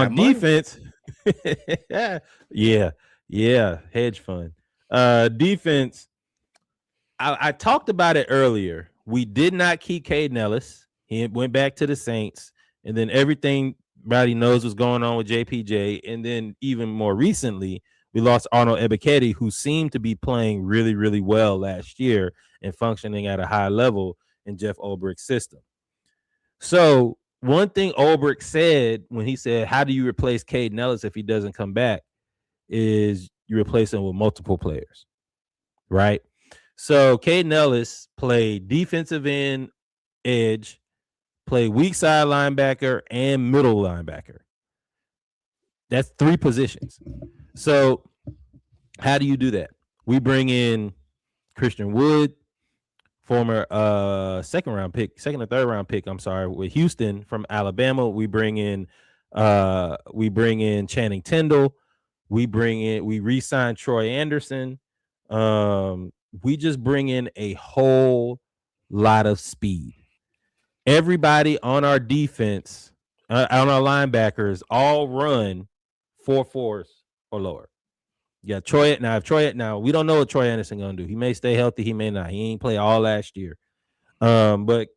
On defense, yeah, hedge fund. Defense, I talked about it earlier. We did not keep Kaden Ellis. He went back to the Saints, and then everybody knows what's going on with JPJ. And then even more recently, we lost Arnold Ebukam, who seemed to be playing really, really well last year and functioning at a high level in Jeff Ulbricht's system. So one thing Ulbricht said when he said, how do you replace Kaden Ellis if he doesn't come back, is you replace him with multiple players, right? So Kaden Ellis played defensive end, edge, played weak side linebacker, and middle linebacker. That's 3 positions. So how do you do that? We bring in Christian Wood, former second or third round pick, with Houston from Alabama. We bring in Channing Tindall. We re-sign Troy Andersen. We just bring in a whole lot of speed. Everybody on our defense, on our linebackers, all run 4.4s or lower. Yeah, now we don't know what Troy Andersen gonna do. He may stay healthy, he may not. He ain't play all last year. But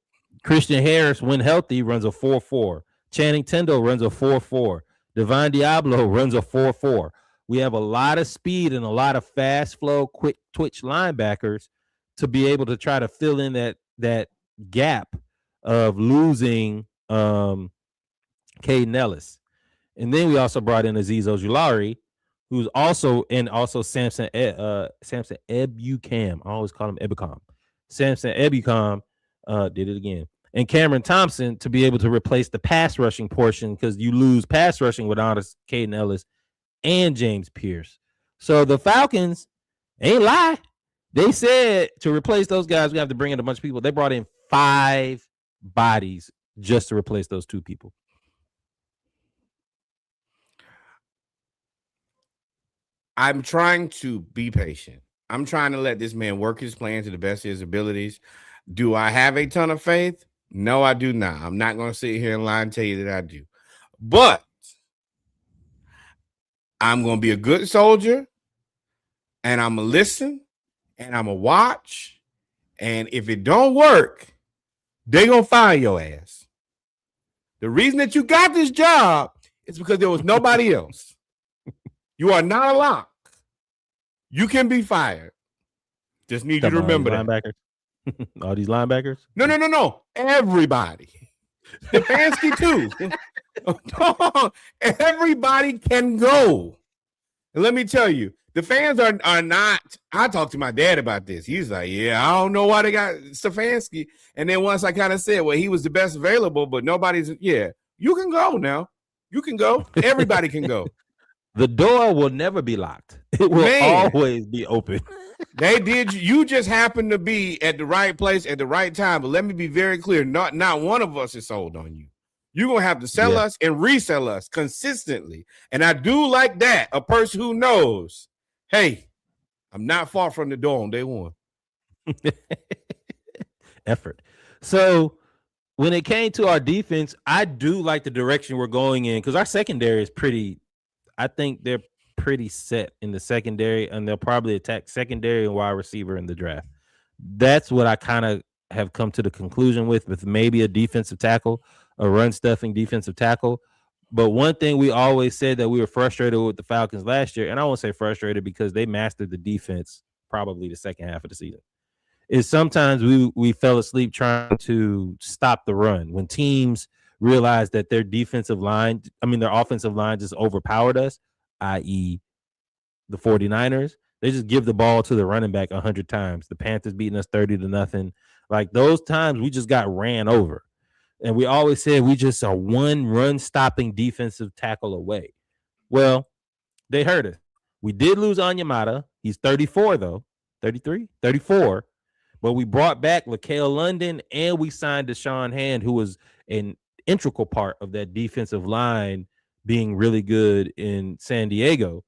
Christian Harris, when healthy, runs a 4.4. Channing Tindall runs a 4.4. Divine Diablo runs a 4.4. We have a lot of speed and a lot of fast flow, quick twitch linebackers to be able to try to fill in that gap of losing Kaden Ellis. And then we also brought in Azeez Ojulari, who's also Samsom Ebukam. I always call him Ebukam. Samsom Ebukam did it again. And Cameron Thompson to be able to replace the pass rushing portion, because you lose pass rushing without Kaden Ellis and James Pierce. So the Falcons ain't lie. They said to replace those guys, we have to bring in a bunch of people. They brought in 5 bodies just to replace those 2 people. I'm trying to be patient. I'm trying to let this man work his plan to the best of his abilities. Do I have a ton of faith? No, I do not. I'm not going to sit here and lie and tell you that I do. But I'm going to be a good soldier, and I'm going to listen, and I'm going to watch. And if it don't work, they're going to fire your ass. The reason that you got this job is because there was nobody else. You are not a lock. You can be fired. Just need you to remember that. Linebackers. All these linebackers? No. Everybody. Stefanski too. Everybody can go. And let me tell you, the fans are not. I talked to my dad about this. He's like, yeah, I don't know why they got Stefanski. And then once I kind of said, well, he was the best available, but nobody's. Yeah, you can go now. You can go. Everybody can go. The door will never be locked. It will always be open. They did. You just happen to be at the right place at the right time. But let me be very clear. Not one of us is sold on you. You're going to have to sell us and resell us consistently. And I do like that. A person who knows, hey, I'm not far from the door on day one. Effort. So when it came to our defense, I do like the direction we're going in, because our secondary is pretty, I think they're pretty set in the secondary, and they'll probably attack secondary and wide receiver in the draft. That's what I kind of have come to the conclusion with maybe a defensive tackle, a run stuffing defensive tackle. But one thing we always said that we were frustrated with the Falcons last year, and I won't say frustrated because they mastered the defense probably the second half of the season, is sometimes we fell asleep trying to stop the run. When teams realized that their offensive line just overpowered us, i.e. the 49ers, they just give the ball to the running back 100 times. The Panthers beating us 30-0. Like those times we just got ran over. And we always said we just are one run-stopping defensive tackle away. Well, they hurt us. We did lose Onyematta. He's 34, though. 33? 34. But we brought back LeCale London, and we signed Deshaun Hand, who was an integral part of that defensive line being really good in San Diego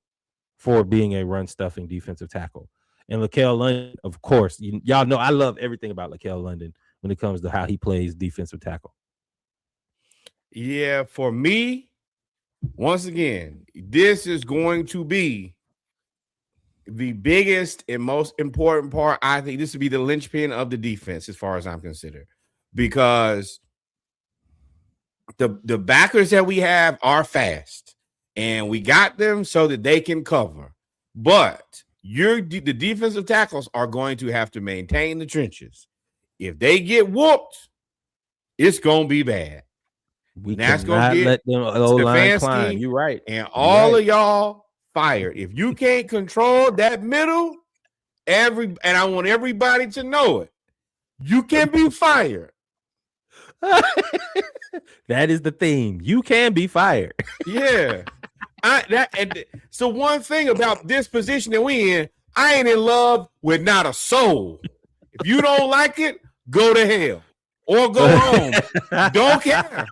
for being a run-stuffing defensive tackle. And LeCale London, of course, y'all know I love everything about LeCale London when it comes to how he plays defensive tackle. Yeah, for me, once again, this is going to be the biggest and most important part. I think this would be the linchpin of the defense, as far as I'm concerned, because the backers that we have are fast, and we got them so that they can cover. But the defensive tackles are going to have to maintain the trenches. If they get whooped, it's gonna be bad. We That's gonna cannot get let them O-line climb. Stefanski You're right. and all of y'all fired. If you can't control that middle, and I want everybody to know it, you can be fired. That is the theme. You can be fired. Yeah. So one thing about this position that we in, I ain't in love with not a soul. If you don't like it, go to hell or go home. Don't care.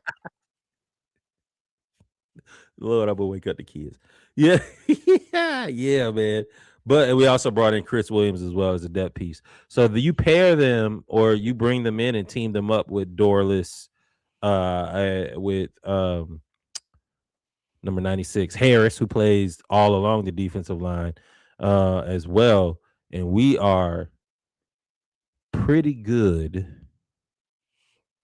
Lord, I'm gonna wake up the kids. Yeah, yeah, man. But we also brought in Chris Williams as well as a depth piece. So you pair them or you bring them in and team them up with Dorless, with number 96 Harris, who plays all along the defensive line as well, and we are pretty good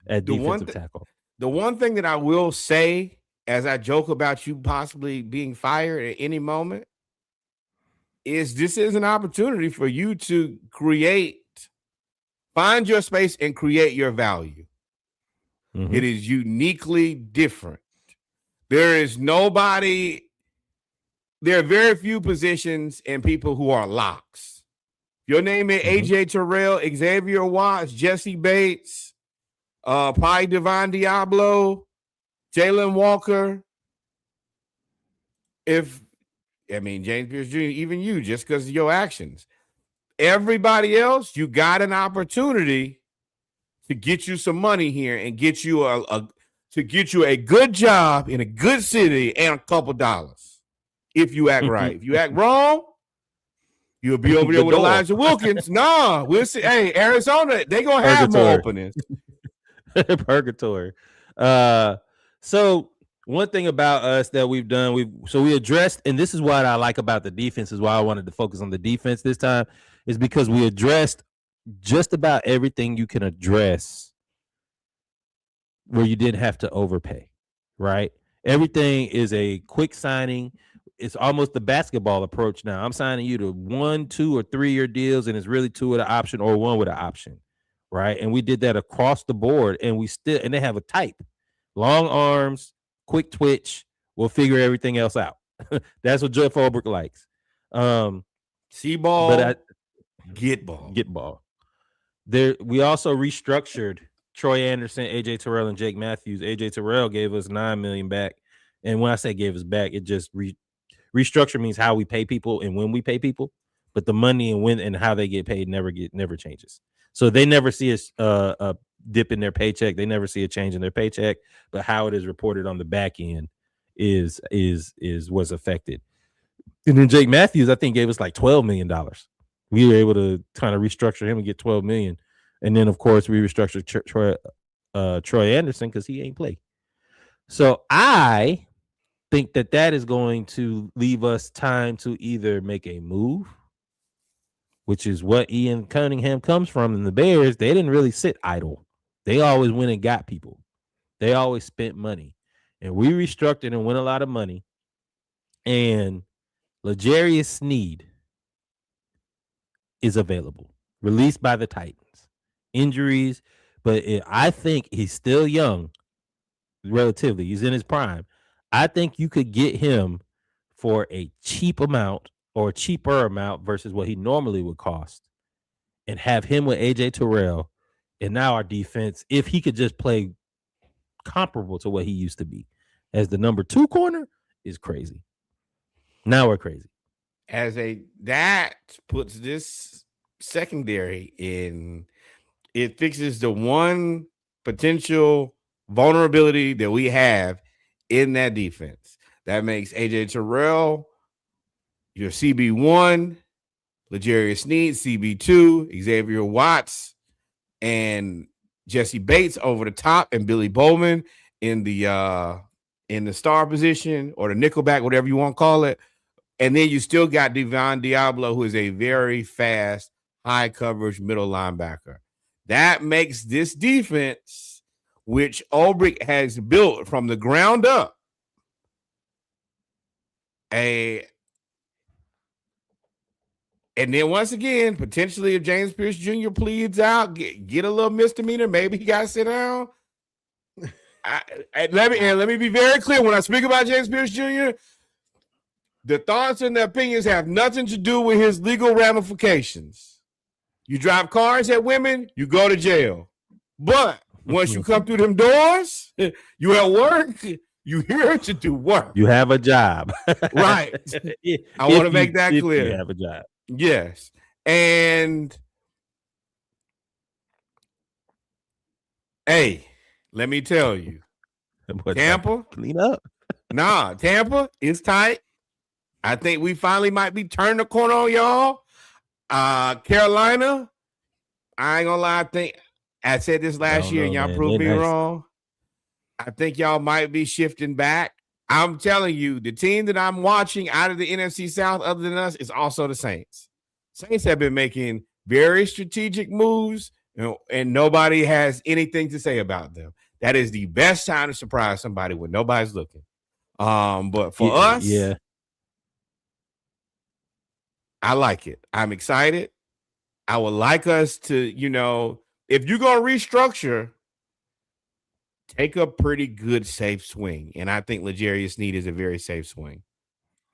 at defensive tackle. The one thing that I will say, as I joke about you possibly being fired at any moment, is this is an opportunity for you to find your space and create your value. Mm-hmm. It is uniquely different. There are very few positions and people who are locks. Your name is AJ Terrell, Xavier Watts, Jesse Bates, Pi Devon Diablo, Jalen Walker. James Pierce Jr., even you, just because of your actions. Everybody else, you got an opportunity to get you some money here and get you a good job in a good city and a couple dollars if you act right. If you act wrong, you'll be over there with Elijah Wilkins. No, we'll see. Hey, Arizona, they're going to have more openings. Purgatory. So one thing about us that we've done, we addressed, and this is what I like about the defense, is why I wanted to focus on the defense this time, is because we addressed just about everything you can address where you didn't have to overpay, right? Everything is a quick signing. It's almost the basketball approach now. I'm signing you to 1, 2, or 3 year deals, and it's really 2 with an option or 1 with an option, right? And we did that across the board, and they have a type, long arms, quick twitch. We'll figure everything else out. That's what Jeff Ulbrich likes. See ball, but get ball. We also restructured Troy Andersen, AJ Terrell, and Jake Matthews. AJ Terrell gave us $9 million back, and when I say gave us back, it just restructure means how we pay people and when we pay people, but the money and when and how they get paid never changes. So they never see a dip in their paycheck. They never see a change in their paycheck, but how it is reported on the back end was affected. And then Jake Matthews, I think, gave us like $12 million. We were able to kind of restructure him and get $12 million. And then, of course, we restructured Troy Andersen because he ain't play. So I think that is going to leave us time to either make a move, which is what Ian Cunningham comes from in the Bears. They didn't really sit idle. They always went and got people. They always spent money. And we restructured and went a lot of money. And LaJarius Sneed is available, released by the Titans. Injuries, but I think he's still young, relatively. He's in his prime. I think you could get him for a cheap amount or a cheaper amount versus what he normally would cost and have him with AJ Terrell. And now our defense, if he could just play comparable to what he used to be as the number 2 corner, is crazy. Now we're crazy. That puts this secondary in, it fixes the one potential vulnerability that we have in that defense. That makes AJ Terrell your CB1, LaJarius Sneed, CB2, Xavier Watts, and Jesse Bates over the top, and Billy Bowman in the in the star position or the nickelback, whatever you want to call it. And then you still got Devon Diablo, who is a very fast, high coverage middle linebacker. That makes this defense, which Ulbrich has built from the ground up, and then once again, potentially if James Pierce Jr. pleads out, get a little misdemeanor, maybe he got to sit down. Let me be very clear when I speak about James Pierce Jr., the thoughts and the opinions have nothing to do with his legal ramifications. You drive cars at women, you go to jail. But once you come through them doors, you at work, you here to do work. You have a job. Right. I want to make that clear. You have a job. Yes. And hey, let me tell you, Tampa, clean up. Nah, Tampa is tight. I think we finally might be turning the corner on y'all. Carolina, I ain't gonna lie. I think I said this last year, and y'all proved me wrong. I think y'all might be shifting back. I'm telling you, the team that I'm watching out of the NFC South, other than us, is also the Saints. Saints have been making very strategic moves, and nobody has anything to say about them. That is the best time to surprise somebody when nobody's looking. But for us, yeah, I like it. I'm excited. I would like us to, if you're going to restructure, take a pretty good safe swing. And I think LaJarius Sneed is a very safe swing.